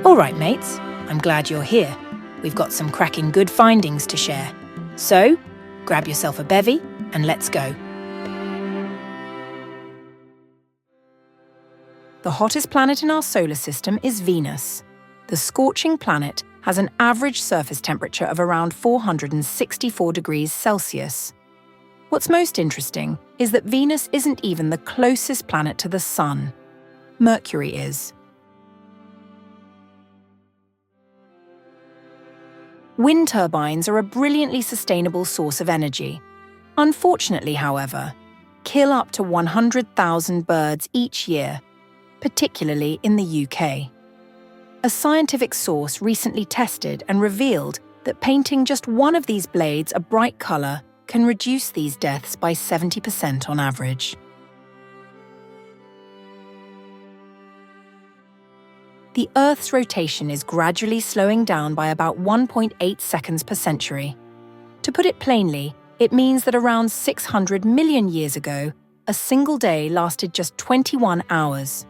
All right, mates, I'm glad you're here. We've got some cracking good findings to share. So, grab yourself a bevy and let's go. The hottest planet in our solar system is Venus. The scorching planet has an average surface temperature of around 464 degrees Celsius. What's most interesting is that Venus isn't even the closest planet to the Sun. Mercury is. Wind turbines are a brilliantly sustainable source of energy. Unfortunately, however, kill up to 100,000 birds each year, particularly in the UK. A scientific source recently tested and revealed that painting just one of these blades a bright colour can reduce these deaths by 70% on average. The Earth's rotation is gradually slowing down by about 1.8 seconds per century. To put it plainly, it means that around 600 million years ago, a single day lasted just 21 hours.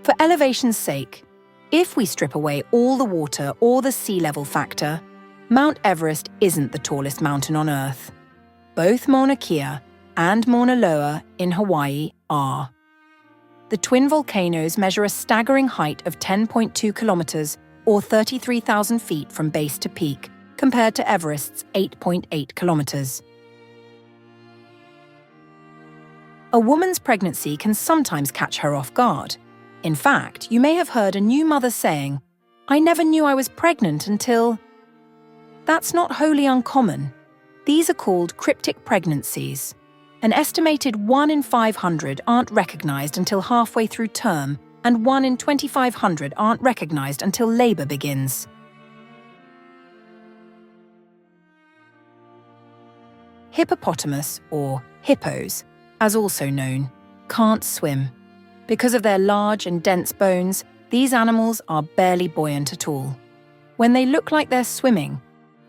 For elevation's sake, if we strip away all the water or the sea level factor, Mount Everest isn't the tallest mountain on Earth. Both Mauna Kea and Mauna Loa in Hawaii are. The twin volcanoes measure a staggering height of 10.2 kilometers or 33,000 feet from base to peak, compared to Everest's 8.8 kilometers. A woman's pregnancy can sometimes catch her off guard. In fact, you may have heard a new mother saying, "I never knew I was pregnant until..." That's not wholly uncommon. These are called cryptic pregnancies. An estimated 1 in 500 aren't recognized until halfway through term, and 1 in 2,500 aren't recognized until labor begins. Hippopotamus, or hippos, as also known, can't swim. Because of their large and dense bones, these animals are barely buoyant at all. When they look like they're swimming,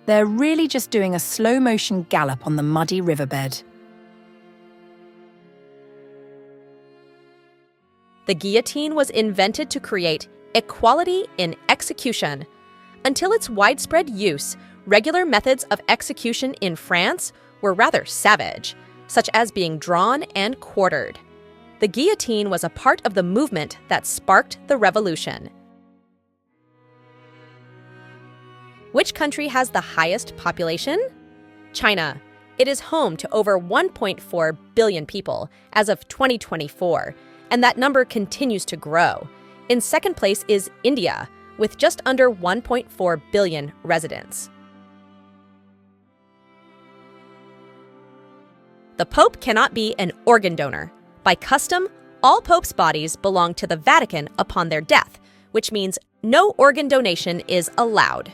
they're really just doing a slow-motion gallop on the muddy riverbed. The guillotine was invented to create equality in execution. Until its widespread use, regular methods of execution in France were rather savage, such as being drawn and quartered. The guillotine was a part of the movement that sparked the revolution. Which country has the highest population? China. It is home to over 1.4 billion people as of 2024, and that number continues to grow. In second place is India, with just under 1.4 billion residents. The Pope cannot be an organ donor. By custom, all popes' bodies belong to the Vatican upon their death, which means no organ donation is allowed.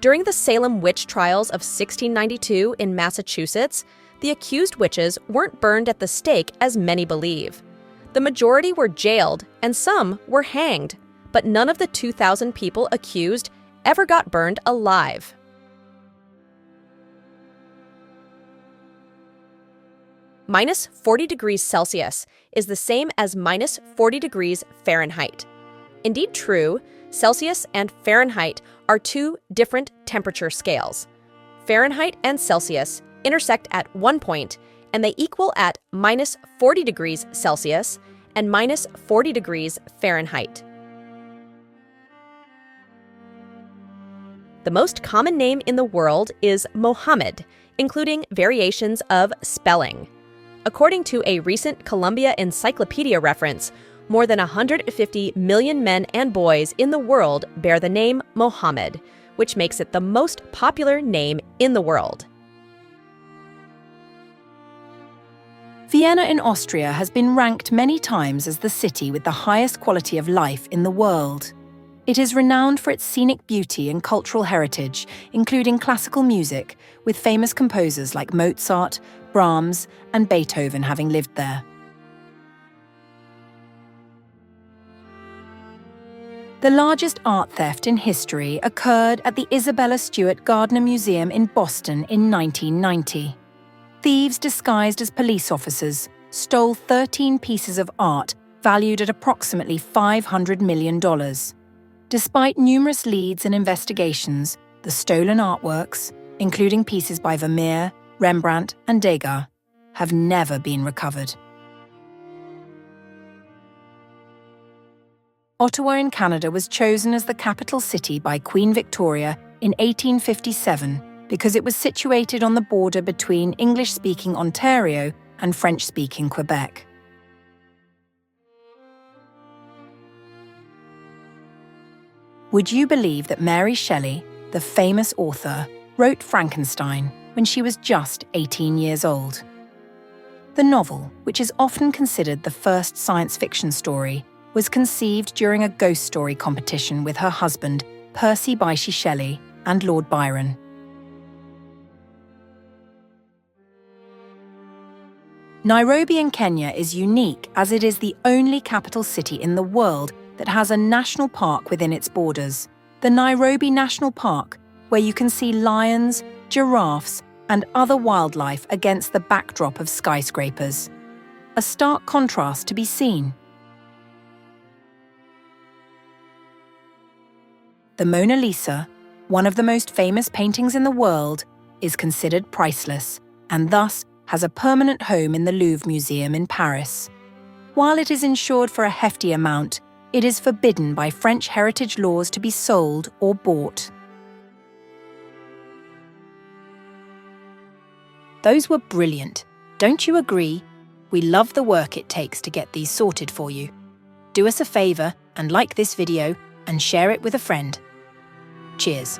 During the Salem witch trials of 1692 in Massachusetts, the accused witches weren't burned at the stake as many believe. The majority were jailed and some were hanged, but none of the 2,000 people accused ever got burned alive. Minus 40 degrees Celsius is the same as minus 40 degrees Fahrenheit. Indeed true, Celsius and Fahrenheit are two different temperature scales. Fahrenheit and Celsius intersect at one point, and they equal at minus 40 degrees Celsius and minus 40 degrees Fahrenheit. The most common name in the world is Mohammed, including variations of spelling. According to a recent Columbia Encyclopedia reference, more than 150 million men and boys in the world bear the name Mohammed, which makes it the most popular name in the world. Vienna in Austria has been ranked many times as the city with the highest quality of life in the world. It is renowned for its scenic beauty and cultural heritage, including classical music, with famous composers like Mozart, Brahms, and Beethoven having lived there. The largest art theft in history occurred at the Isabella Stewart Gardner Museum in Boston in 1990. Thieves disguised as police officers stole 13 pieces of art valued at approximately $500 million. Despite numerous leads and investigations, the stolen artworks, including pieces by Vermeer, Rembrandt, and Degas, have never been recovered. Ottawa in Canada was chosen as the capital city by Queen Victoria in 1857 because it was situated on the border between English-speaking Ontario and French-speaking Quebec. Would you believe that Mary Shelley, the famous author, wrote Frankenstein when she was just 18 years old? The novel, which is often considered the first science fiction story, was conceived during a ghost story competition with her husband, Percy Bysshe Shelley, and Lord Byron. Nairobi in Kenya is unique as it is the only capital city in the world that has a national park within its borders, the Nairobi National Park, where you can see lions, giraffes, and other wildlife against the backdrop of skyscrapers. A stark contrast to be seen. The Mona Lisa, one of the most famous paintings in the world, is considered priceless and thus has a permanent home in the Louvre Museum in Paris. While it is insured for a hefty amount, it is forbidden by French heritage laws to be sold or bought. Those were brilliant. Don't you agree? We love the work it takes to get these sorted for you. Do us a favour and like this video and share it with a friend. Cheers.